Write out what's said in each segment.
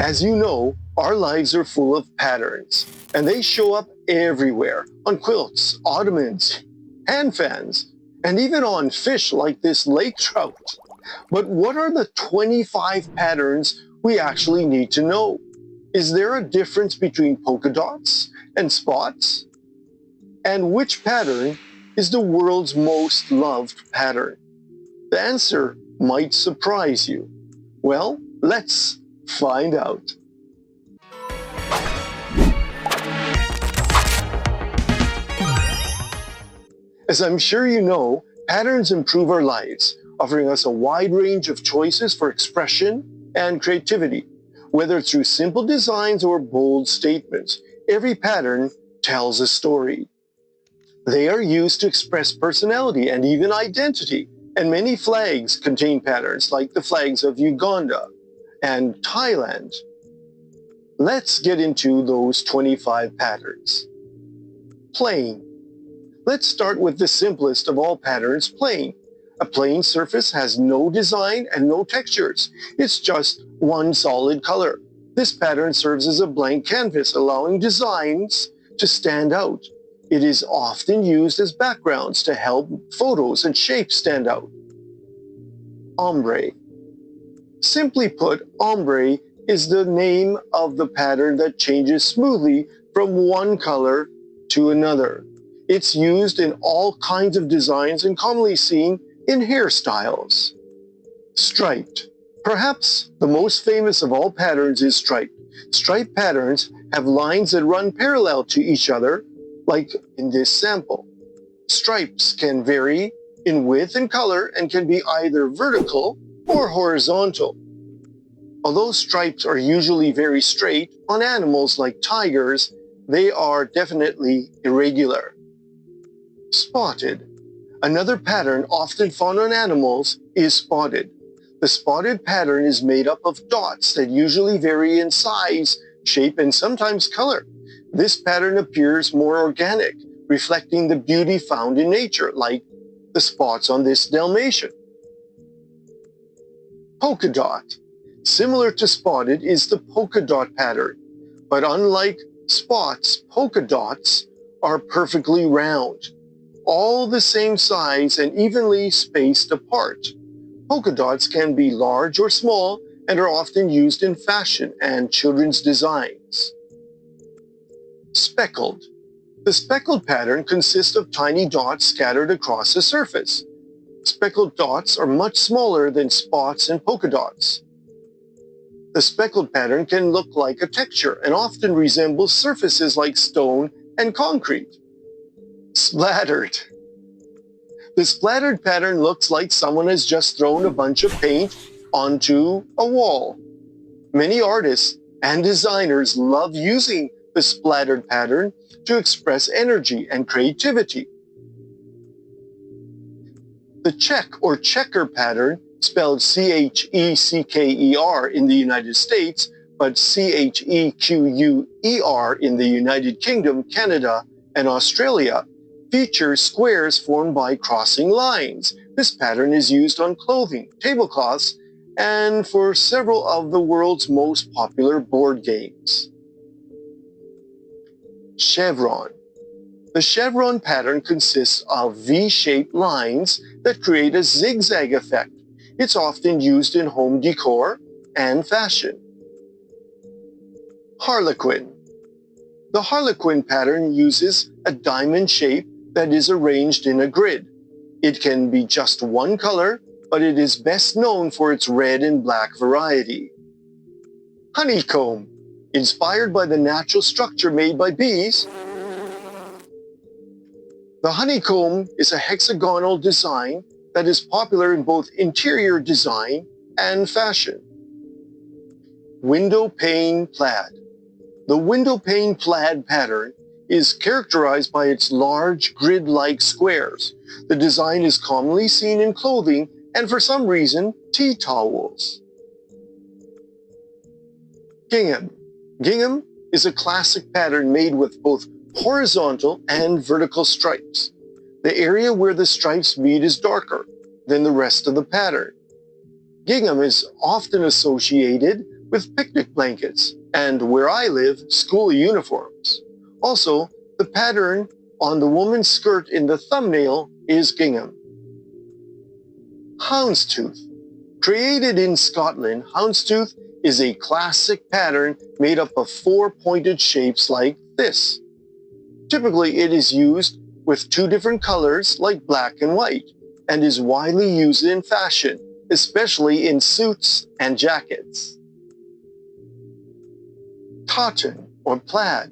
As you know, our lives are full of patterns, and they show up everywhere, on quilts, ottomans, hand fans, and even on fish like this lake trout. But what are the 25 patterns we actually need to know? Is there a difference between polka dots and spots? And which pattern is the world's most loved pattern? The answer might surprise you. Well, let's find out. As I'm sure you know, patterns improve our lives, offering us a wide range of choices for expression and creativity. Whether through simple designs or bold statements, every pattern tells a story. They are used to express personality and even identity, and many flags contain patterns like the flags of Uganda and Thailand. Let's get into those 25 patterns. Plain. Let's start with the simplest of all patterns, plain. A plain surface has no design and no textures. It's just one solid color. This pattern serves as a blank canvas, allowing designs to stand out. It is often used as backgrounds to help photos and shapes stand out. Ombre. Simply put, ombre is the name of the pattern that changes smoothly from one color to another. It's used in all kinds of designs and commonly seen in hairstyles. Striped. Perhaps the most famous of all patterns is striped. Striped patterns have lines that run parallel to each other, like in this sample. Stripes can vary in width and color and can be either vertical or horizontal. Although stripes are usually very straight, on animals like tigers, they are definitely irregular. Spotted. Another pattern often found on animals is spotted. The spotted pattern is made up of dots that usually vary in size, shape, and sometimes color. This pattern appears more organic, reflecting the beauty found in nature, like the spots on this Dalmatian. Polka dot. Similar to spotted is the polka dot pattern, but unlike spots, polka dots are perfectly round, all the same size and evenly spaced apart. Polka dots can be large or small and are often used in fashion and children's designs. Speckled. The speckled pattern consists of tiny dots scattered across a surface. Speckled dots are much smaller than spots and polka dots. The speckled pattern can look like a texture and often resembles surfaces like stone and concrete. Splattered. The splattered pattern looks like someone has just thrown a bunch of paint onto a wall. Many artists and designers love using the splattered pattern to express energy and creativity. The check or checker pattern, spelled C-H-E-C-K-E-R in the United States, but C-H-E-Q-U-E-R in the United Kingdom, Canada, and Australia, features squares formed by crossing lines. This pattern is used on clothing, tablecloths, and for several of the world's most popular board games. Chevron. The chevron pattern consists of V-shaped lines that create a zigzag effect. It's often used in home decor and fashion. Harlequin. The harlequin pattern uses a diamond shape that is arranged in a grid. It can be just one color, but it is best known for its red and black variety. Honeycomb. Inspired by the natural structure made by bees, the honeycomb is a hexagonal design that is popular in both interior design and fashion. Window pane plaid. The window pane plaid pattern is characterized by its large grid-like squares. The design is commonly seen in clothing and, for some reason, tea towels. Gingham. Gingham is a classic pattern made with both horizontal and vertical stripes. The area where the stripes meet is darker than the rest of the pattern. Gingham is often associated with picnic blankets, and where I live, school uniforms. Also, the pattern on the woman's skirt in the thumbnail is gingham. Houndstooth. Created in Scotland, houndstooth is a classic pattern made up of four pointed shapes like this. Typically, it is used with two different colors like black and white, and is widely used in fashion, especially in suits and jackets. Tartan or plaid.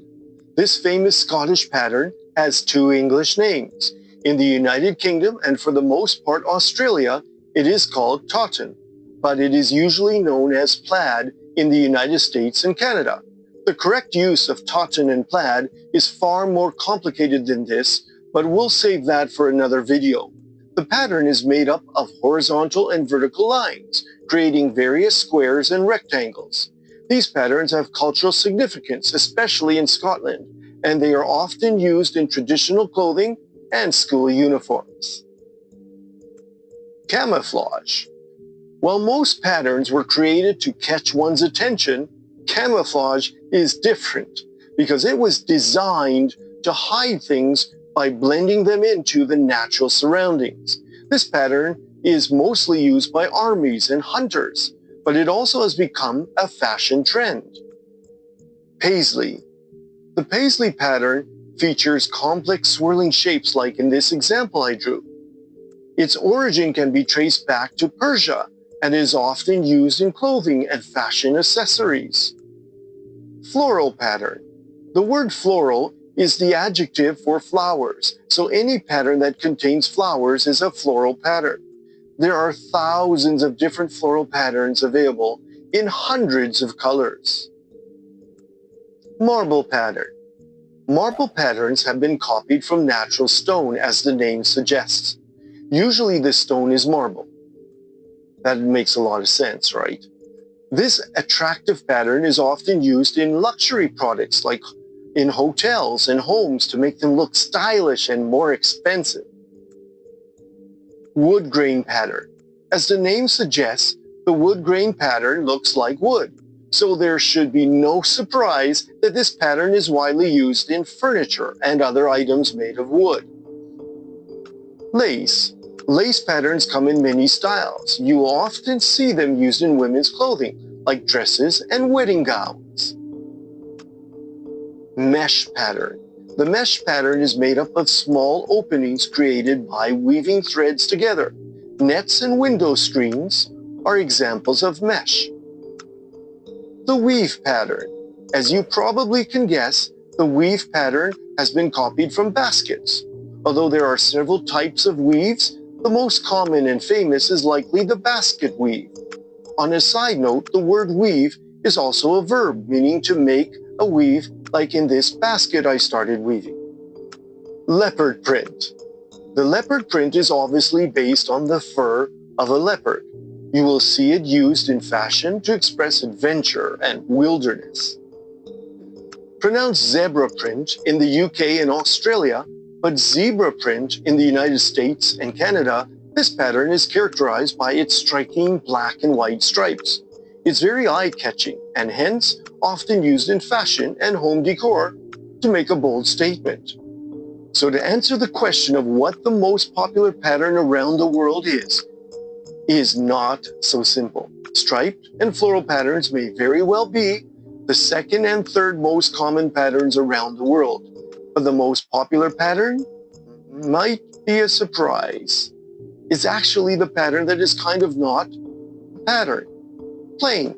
This famous Scottish pattern has two English names. In the United Kingdom and for the most part Australia, it is called tartan, but it is usually known as plaid in the United States and Canada. The correct use of tartan and plaid is far more complicated than this, but we'll save that for another video. The pattern is made up of horizontal and vertical lines, creating various squares and rectangles. These patterns have cultural significance, especially in Scotland, and they are often used in traditional clothing and school uniforms. Camouflage. While most patterns were created to catch one's attention, camouflage is different because it was designed to hide things by blending them into the natural surroundings. This pattern is mostly used by armies and hunters, but it also has become a fashion trend. Paisley. The paisley pattern features complex swirling shapes like in this example I drew. Its origin can be traced back to Persia and is often used in clothing and fashion accessories. Floral pattern. The word floral is the adjective for flowers, so any pattern that contains flowers is a floral pattern. There are thousands of different floral patterns available in hundreds of colors. Marble pattern. Marble patterns have been copied from natural stone, as the name suggests. Usually the stone is marble. That makes a lot of sense, right? This attractive pattern is often used in luxury products like in hotels and homes to make them look stylish and more expensive. Wood grain pattern. As the name suggests, the wood grain pattern looks like wood, so there should be no surprise that this pattern is widely used in furniture and other items made of wood. Lace. Lace patterns come in many styles. You will often see them used in women's clothing, like dresses and wedding gowns. Mesh pattern. The mesh pattern is made up of small openings created by weaving threads together. Nets and window screens are examples of mesh. The weave pattern. As you probably can guess, the weave pattern has been copied from baskets. Although there are several types of weaves, the most common and famous is likely the basket weave. On a side note, the word weave is also a verb, meaning to make a weave, like in this basket I started weaving. Leopard print. The leopard print is obviously based on the fur of a leopard. You will see it used in fashion to express adventure and wilderness. Pronounced zebra print in the UK and Australia, but zebra print in the United States and Canada, this pattern is characterized by its striking black and white stripes. It's very eye-catching and hence often used in fashion and home decor to make a bold statement. So to answer the question of what the most popular pattern around the world is not so simple. Striped and floral patterns may very well be the second and third most common patterns around the world, but the most popular pattern might be a surprise. It's actually the pattern that is kind of not a pattern, plain,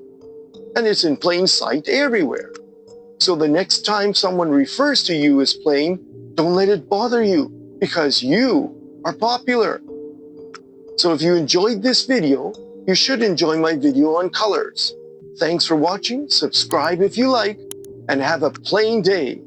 and it's in plain sight everywhere. So the next time someone refers to you as plain, don't let it bother you because you are popular. So if you enjoyed this video, you should enjoy my video on colors. Thanks for watching, subscribe if you like, and have a plain day.